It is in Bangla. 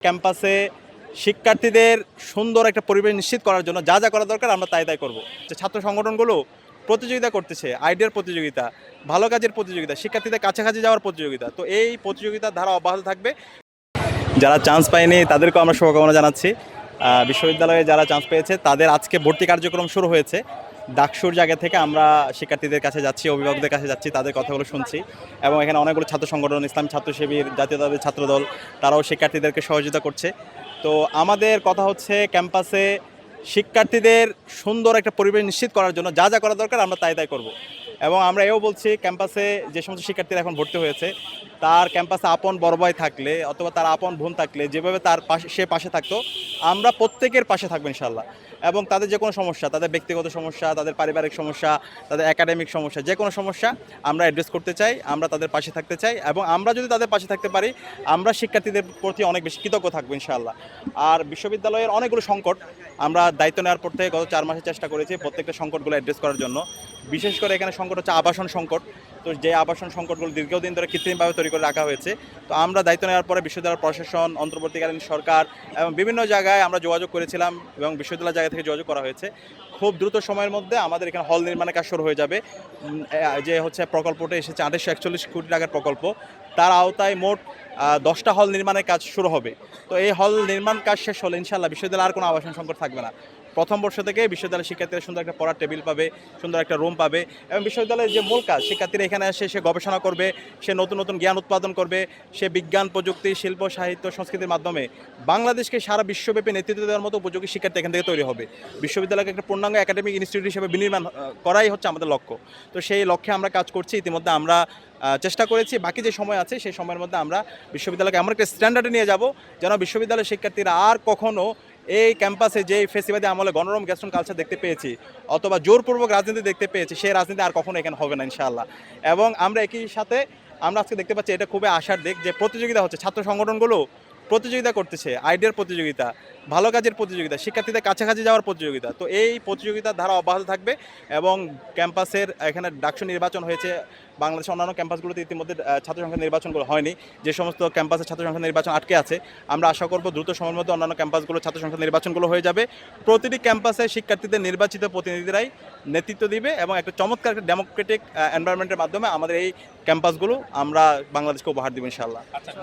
ক্যাম্পাসে শিক্ষার্থীদের সুন্দর একটা পরিবেশ নিশ্চিত করার জন্য যা যা করা দরকার আমরা তাই করব। যে ছাত্র সংগঠনগুলো প্রতিযোগিতা করতেছে, আইডিয়ার প্রতিযোগিতা, ভালো কাজের প্রতিযোগিতা, শিক্ষার্থীদের কাছাকাছি যাওয়ার প্রতিযোগিতা। তো এই প্রতিযোগিতার ধারা অব্যাহত থাকবে। যারা চান্স পায়নি তাদেরকেও আমরা শুভকামনা জানাচ্ছি। বিশ্ববিদ্যালয়ে যারা চান্স পেয়েছে তাদের আজকে ভর্তি কার্যক্রম শুরু হয়েছে। ডাকসুর জায়গা থেকে আমরা শিক্ষার্থীদের কাছে যাচ্ছি, অভিভাবকদের কাছে যাচ্ছি, তাদের কথাগুলো শুনছি। এবং এখানে অনেকগুলো ছাত্র সংগঠন, ইসলামী ছাত্র শিবির, জাতীয়তাবাদী ছাত্রদল, তারাও শিক্ষার্থীদেরকে সহযোগিতা করছে। তো আমাদের কথা হচ্ছে ক্যাম্পাসে শিক্ষার্থীদের সুন্দর একটা পরিবেশ নিশ্চিত করার জন্য যা যা করা দরকার আমরা তাই করব। এবং আমরা এও বলছি, ক্যাম্পাসে যে সমস্ত শিক্ষার্থীরা এখন ভর্তি হয়েছে তার ক্যাম্পাসে আপন বড় ভাই থাকলে অথবা তার আপন বোন থাকলে যেভাবে তার পাশে সে পাশে থাকতো, আমরা প্রত্যেকের পাশে থাকবো ইনশাল্লাহ। এবং তাদের যে কোনো সমস্যা, তাদের ব্যক্তিগত সমস্যা, তাদের পারিবারিক সমস্যা, তাদের একাডেমিক সমস্যা, যে কোনো সমস্যা আমরা অ্যাড্রেস করতে চাই, আমরা তাদের পাশে থাকতে চাই। এবং আমরা যদি তাদের পাশে থাকতে পারি, আমরা শিক্ষার্থীদের প্রতি অনেক বেশি কৃতজ্ঞ থাকবো ইনশাআল্লাহ। আর বিশ্ববিদ্যালয়ের অনেকগুলো সংকট আমরা দায়িত্ব নেওয়ার পর থেকে গত 4 মাসে চেষ্টা করেছি প্রত্যেকটা সংকটগুলো অ্যাড্রেস করার জন্য। বিশেষ করে এখানে সংকট হচ্ছে আবাসন সংকট। তো যে আবাসন সংকটগুলো দীর্ঘদিন ধরে কৃত্রিমভাবে তৈরি করে রাখা হয়েছে। তো আমরা দায়িত্ব নেওয়ার পরে বিশ্ববিদ্যালয় প্রশাসন, অন্তর্বর্তীকালীন সরকার এবং বিভিন্ন জায়গায় আমরা যোগাযোগ করেছিলাম এবং বিশ্ববিদ্যালয় জায়গা থেকে যোগাযোগ করা হয়েছে। খুব দ্রুত সময়ের মধ্যে আমাদের এখানে হল নির্মাণের কাজ শুরু হয়ে যাবে। যে হচ্ছে প্রকল্পটা এসেছে 841 কোটি টাকার প্রকল্প, তার আওতায় মোট 10টা হল নির্মাণের কাজ শুরু হবে। তো এই হল নির্মাণ কাজ শেষ হলে ইনশাআল্লাহ বিশ্ববিদ্যালয়ে আর কোনো আবাসন সংকট থাকবে না। প্রথম বর্ষ থেকে বিশ্ববিদ্যালয়ের শিক্ষার্থীরা সুন্দর একটা পড়ার টেবিল পাবে, সুন্দর একটা রুম পাবে। এবং বিশ্ববিদ্যালয়ের যে মূল কাজ, শিক্ষার্থীরা এখানে এসে সে গবেষণা করবে, সে নতুন নতুন জ্ঞান উৎপাদন করবে, সে বিজ্ঞান, প্রযুক্তি, শিল্প, সাহিত্য, সংস্কৃতির মাধ্যমে বাংলাদেশকে সারা বিশ্বব্যাপী নেতৃত্ব দেওয়ার মতো উপযোগী শিক্ষার্থী এখান থেকে তৈরি হবে। বিশ্ববিদ্যালয়কে একটা পূর্ণাঙ্গ একাডেমিক ইনস্টিটিউট হিসেবে বিনির্মাণ করাই হচ্ছে আমাদের লক্ষ্য। তো সেই লক্ষ্যে আমরা কাজ করছি। ইতিমধ্যে আমরা চেষ্টা করেছি, বাকি যে সময় আছে সেই সময়ের মধ্যে আমরা বিশ্ববিদ্যালয়কে এমন একটা স্ট্যান্ডার্ডে নিয়ে যাব যেন বিশ্ববিদ্যালয়ের শিক্ষার্থীরা আর কখনো এই ক্যাম্পাসে যে ফেসিবাদী আমলে গণরম গ্যাস্ট্রন কালচার দেখতে পেয়েছি অথবা জোরপূর্বক রাজনীতি দেখতে পেয়েছি, সেই রাজনীতি আর কখনো এখানে হবে না ইনশাআল্লাহ। এবং আমরা একই সাথে আমরা আজকে দেখতে পাচ্ছি, এটা খুবই আশার দিক, যে প্রতিযোগিতা হচ্ছে, ছাত্র সংগঠনগুলো প্রতিযোগিতা করতেছে, আইডিয়ার প্রতিযোগিতা, ভালো কাজের প্রতিযোগিতা, শিক্ষার্থীদের কাছাকাছি যাওয়ার প্রতিযোগিতা। তো এই প্রতিযোগিতার ধারা অব্যাহত থাকবে। এবং ক্যাম্পাসের এখানে ডাকসু নির্বাচন হয়েছে, বাংলাদেশের অন্যান্য ক্যাম্পাসগুলোতে ইতিমধ্যে ছাত্র সংখ্যা নির্বাচনগুলো হয়নি। যে সমস্ত ক্যাম্পাসে ছাত্র সংখ্যা নির্বাচন আটকে আছে, আমরা আশা করব দ্রুত সময়ের মধ্যে অন্যান্য ক্যাম্পাসগুলো ছাত্র সংখ্যা নির্বাচনগুলো হয়ে যাবে। প্রতিটি ক্যাম্পাসে শিক্ষার্থীদের নির্বাচিত প্রতিনিধিরাই নেতৃত্ব দিবে এবং একটা চমৎকার একটা ডেমোক্রেটিক এনভায়রনমেন্টের মাধ্যমে আমাদের এই ক্যাম্পাসগুলো আমরা বাংলাদেশকে উপহার দেবো ইনশাআল্লাহ।